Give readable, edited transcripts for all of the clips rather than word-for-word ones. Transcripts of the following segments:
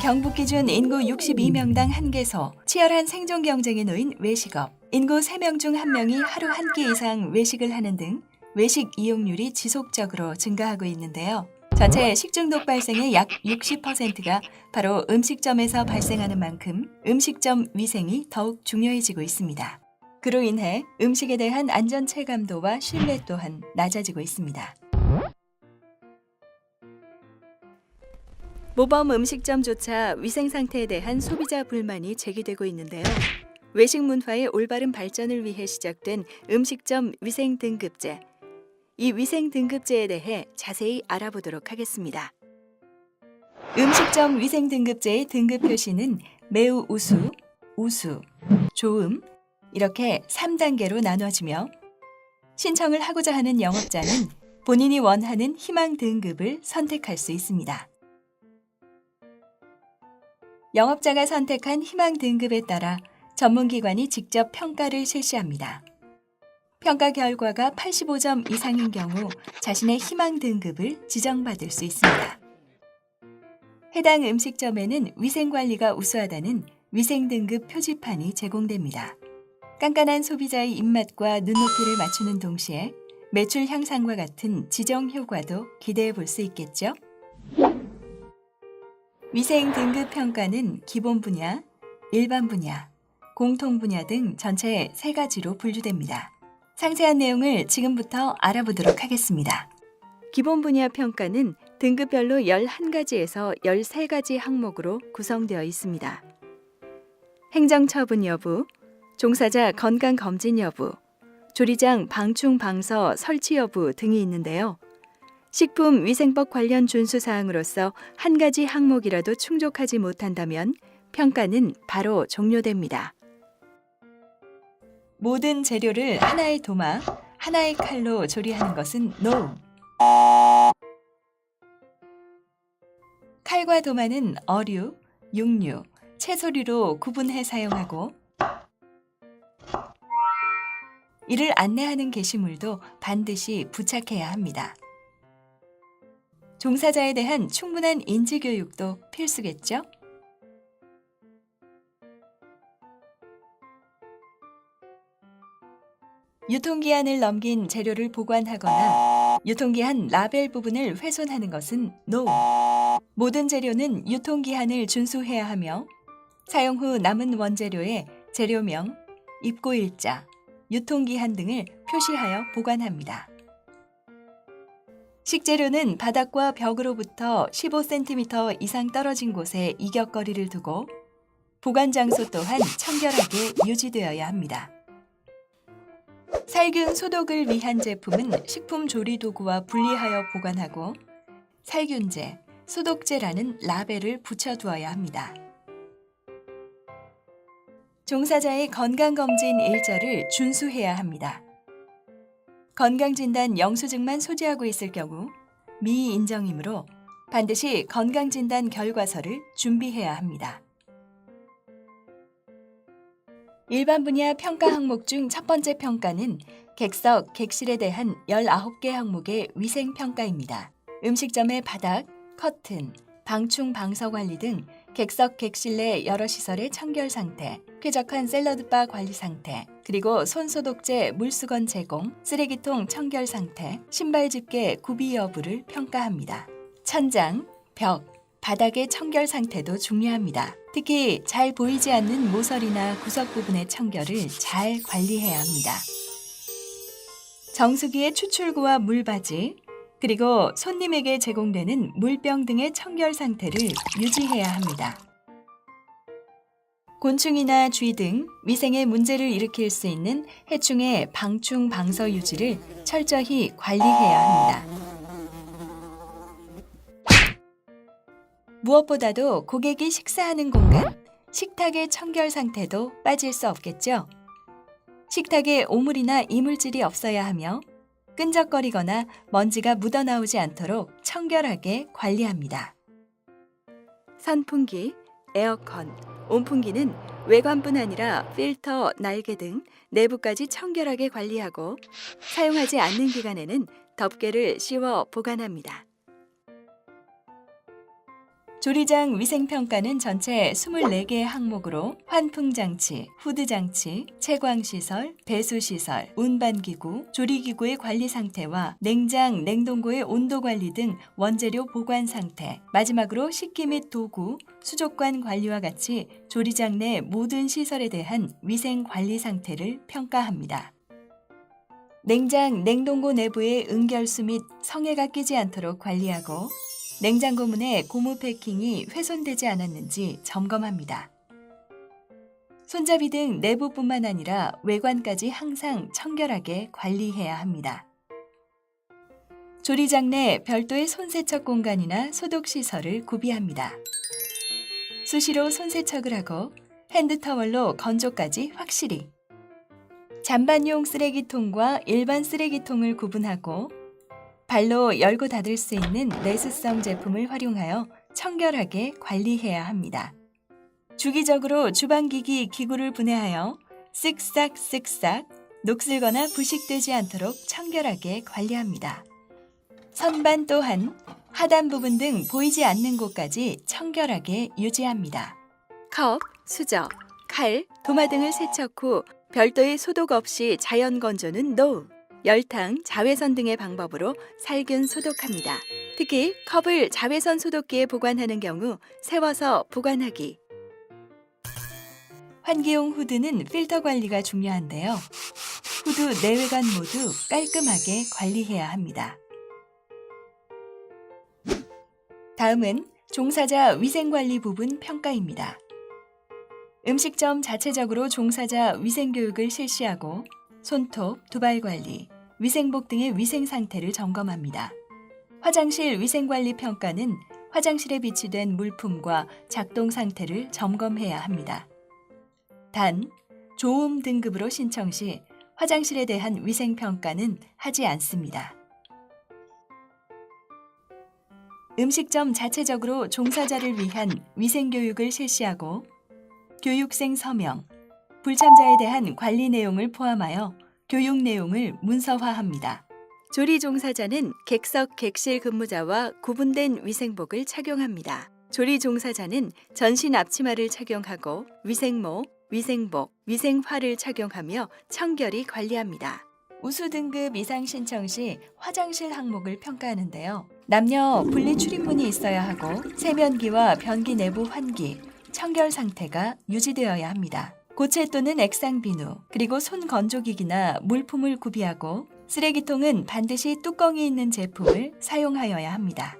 경북 기준 인구 62명당 1개소, 치열한 생존 경쟁에 놓인 외식업. 인구 3명 중 1명이 하루 한 끼 이상 외식을 하는 등 외식 이용률이 지속적으로 증가하고 있는데요. 전체 식중독 발생의 약 60%가 바로 음식점에서 발생하는 만큼 음식점 위생이 더욱 중요해지고 있습니다. 그로 인해 음식에 대한 안전 체감도와 신뢰 또한 낮아지고 있습니다. 모범 음식점조차 위생 상태에 대한 소비자 불만이 제기되고 있는데요. 외식 문화의 올바른 발전을 위해 시작된 음식점 위생 등급제. 이 위생 등급제에 대해 자세히 알아보도록 하겠습니다. 음식점 위생 등급제의 등급 표시는 매우 우수, 우수, 좋음 이렇게 3단계로 나눠지며 신청을 하고자 하는 영업자는 본인이 원하는 희망 등급을 선택할 수 있습니다. 영업자가 선택한 희망 등급에 따라 전문기관이 직접 평가를 실시합니다. 평가 결과가 85점 이상인 경우 자신의 희망 등급을 지정받을 수 있습니다. 해당 음식점에는 위생관리가 우수하다는 위생 등급 표지판이 제공됩니다. 깐깐한 소비자의 입맛과 눈높이를 맞추는 동시에 매출 향상과 같은 지정 효과도 기대해 볼 수 있겠죠? 위생 등급 평가는 기본 분야, 일반 분야, 공통 분야 등 전체 3가지로 분류됩니다. 상세한 내용을 지금부터 알아보도록 하겠습니다. 기본 분야 평가는 등급별로 11가지에서 13가지 항목으로 구성되어 있습니다. 행정처분 여부, 종사자 건강검진 여부, 조리장 방충 방서 설치 여부 등이 있는데요. 식품위생법 관련 준수사항으로서 한 가지 항목이라도 충족하지 못한다면 평가는 바로 종료됩니다. 모든 재료를 하나의 도마, 하나의 칼로 조리하는 것은 NO. 칼과 도마는 어류, 육류, 채소류로 구분해 사용하고 이를 안내하는 게시물도 반드시 부착해야 합니다. 종사자에 대한 충분한 인지 교육도 필수겠죠? 유통기한을 넘긴 재료를 보관하거나 유통기한 라벨 부분을 훼손하는 것은 NO. 모든 재료는 유통기한을 준수해야 하며 사용 후 남은 원재료에 재료명, 입고일자, 유통기한 등을 표시하여 보관합니다. 식재료는 바닥과 벽으로부터 15cm 이상 떨어진 곳에 이격거리를 두고 보관 장소 또한 청결하게 유지되어야 합니다. 살균 소독을 위한 제품은 식품조리도구와 분리하여 보관하고 살균제, 소독제라는 라벨을 붙여두어야 합니다. 종사자의 건강검진 일자를 준수해야 합니다. 건강진단 영수증만 소지하고 있을 경우 미인정이므로 반드시 건강진단 결과서를 준비해야 합니다. 일반 분야 평가 항목 중 첫 번째 평가는 객석, 객실에 대한 19개 항목의 위생평가입니다. 음식점의 바닥, 커튼, 방충 방서 관리 등 객석, 객실 내 여러 시설의 청결 상태, 쾌적한 샐러드바 관리 상태, 그리고 손소독제, 물수건 제공, 쓰레기통 청결 상태, 신발 집게 구비 여부를 평가합니다. 천장, 벽, 바닥의 청결 상태도 중요합니다. 특히 잘 보이지 않는 모서리나 구석 부분의 청결을 잘 관리해야 합니다. 정수기의 추출구와 물바지, 그리고 손님에게 제공되는 물병 등의 청결 상태를 유지해야 합니다. 곤충이나 쥐 등 위생에 문제를 일으킬 수 있는 해충의 방충 방서 유지를 철저히 관리해야 합니다. 무엇보다도 고객이 식사하는 공간, 식탁의 청결 상태도 빠질 수 없겠죠. 식탁에 오물이나 이물질이 없어야 하며 끈적거리거나 먼지가 묻어나오지 않도록 청결하게 관리합니다. 선풍기, 에어컨, 온풍기는 외관뿐 아니라 필터, 날개 등 내부까지 청결하게 관리하고 사용하지 않는 기간에는 덮개를 씌워 보관합니다. 조리장 위생평가는 전체 24개의 항목으로 환풍장치, 후드장치, 채광시설, 배수시설, 운반기구, 조리기구의 관리 상태와 냉장, 냉동고의 온도 관리 등 원재료 보관 상태, 마지막으로 식기 및 도구, 수족관 관리와 같이 조리장 내 모든 시설에 대한 위생 관리 상태를 평가합니다. 냉장, 냉동고 내부의 응결수 및 성에가 끼지 않도록 관리하고 냉장고 문의 고무 패킹이 훼손되지 않았는지 점검합니다. 손잡이 등 내부뿐만 아니라 외관까지 항상 청결하게 관리해야 합니다. 조리장 내 별도의 손세척 공간이나 소독시설을 구비합니다. 수시로 손세척을 하고 핸드타월로 건조까지 확실히. 잔반용 쓰레기통과 일반 쓰레기통을 구분하고 발로 열고 닫을 수 있는 내수성 제품을 활용하여 청결하게 관리해야 합니다. 주기적으로 주방기기 기구를 분해하여 쓱싹쓱싹 녹슬거나 부식되지 않도록 청결하게 관리합니다. 선반 또한 하단 부분 등 보이지 않는 곳까지 청결하게 유지합니다. 컵, 수저, 칼, 도마 등을 세척 후 별도의 소독 없이 자연 건조는 NO! 열탕, 자외선 등의 방법으로 살균 소독합니다. 특히 컵을 자외선 소독기에 보관하는 경우 세워서 보관하기. 환기용 후드는 필터 관리가 중요한데요. 후드 내외관 모두 깔끔하게 관리해야 합니다. 다음은 종사자 위생관리 부분 평가입니다. 음식점 자체적으로 종사자 위생교육을 실시하고 손톱, 두발관리, 위생복 등의 위생 상태를 점검합니다. 화장실 위생관리 평가는 화장실에 비치된 물품과 작동 상태를 점검해야 합니다. 단, 좋음 등급으로 신청 시 화장실에 대한 위생평가는 하지 않습니다. 음식점 자체적으로 종사자를 위한 위생교육을 실시하고 교육생 서명, 불참자에 대한 관리 내용을 포함하여 교육 내용을 문서화합니다. 조리 종사자는 객석, 객실 근무자와 구분된 위생복을 착용합니다. 조리 종사자는 전신 앞치마를 착용하고 위생모, 위생복, 위생화를 착용하며 청결히 관리합니다. 우수 등급 이상 신청 시 화장실 항목을 평가하는데요. 남녀 분리 출입문이 있어야 하고 세면기와 변기 내부 환기, 청결 상태가 유지되어야 합니다. 고체 또는 액상 비누, 그리고 손 건조기기나 물품을 구비하고 쓰레기통은 반드시 뚜껑이 있는 제품을 사용하여야 합니다.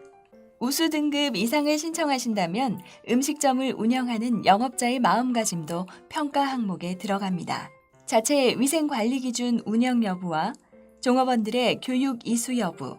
우수 등급 이상을 신청하신다면 음식점을 운영하는 영업자의 마음가짐도 평가 항목에 들어갑니다. 자체 위생관리 기준 운영 여부와 종업원들의 교육 이수 여부,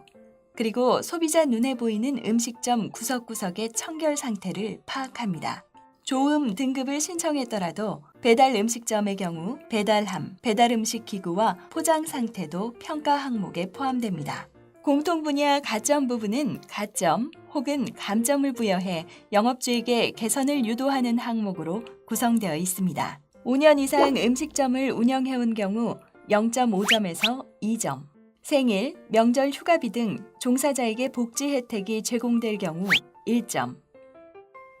그리고 소비자 눈에 보이는 음식점 구석구석의 청결 상태를 파악합니다. 좋음 등급을 신청했더라도 배달 음식점의 경우 배달함, 배달 음식 기구와 포장 상태도 평가 항목에 포함됩니다. 공통 분야 가점 부분은 가점 혹은 감점을 부여해 영업주에게 개선을 유도하는 항목으로 구성되어 있습니다. 5년 이상 음식점을 운영해온 경우 0.5점에서 2점, 생일, 명절 휴가비 등 종사자에게 복지 혜택이 제공될 경우 1점,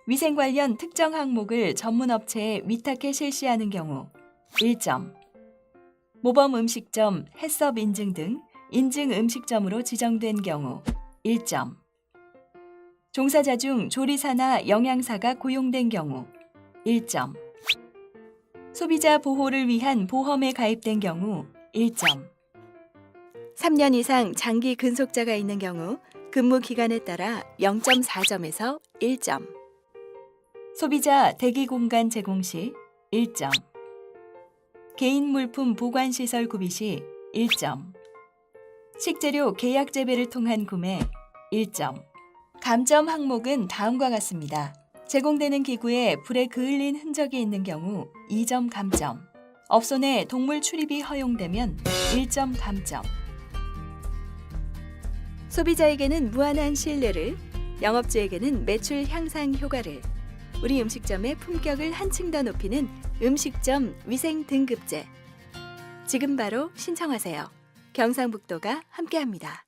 위생 관련 특정 항목을 전문 업체에 위탁해 실시하는 경우 1점, 모범 음식점, 해썹 인증 등 인증 음식점으로 지정된 경우 1점, 종사자 중 조리사나 영양사가 고용된 경우 1점, 소비자 보호를 위한 보험에 가입된 경우 1점, 3년 이상 장기 근속자가 있는 경우 근무 기간에 따라 0.4점에서 1점, 소비자 대기 공간 제공 시 1점, 개인 물품 보관 시설 구비 시 1점, 식재료 계약 재배를 통한 구매 1점. 감점 항목은 다음과 같습니다. 제공되는 기구에 불에 그을린 흔적이 있는 경우 2점 감점, 업소 내 동물 출입이 허용되면 1점 감점. 소비자에게는 무한한 신뢰를, 영업주에게는 매출 향상 효과를, 우리 음식점의 품격을 한층 더 높이는 음식점 위생 등급제. 지금 바로 신청하세요. 경상북도가 함께합니다.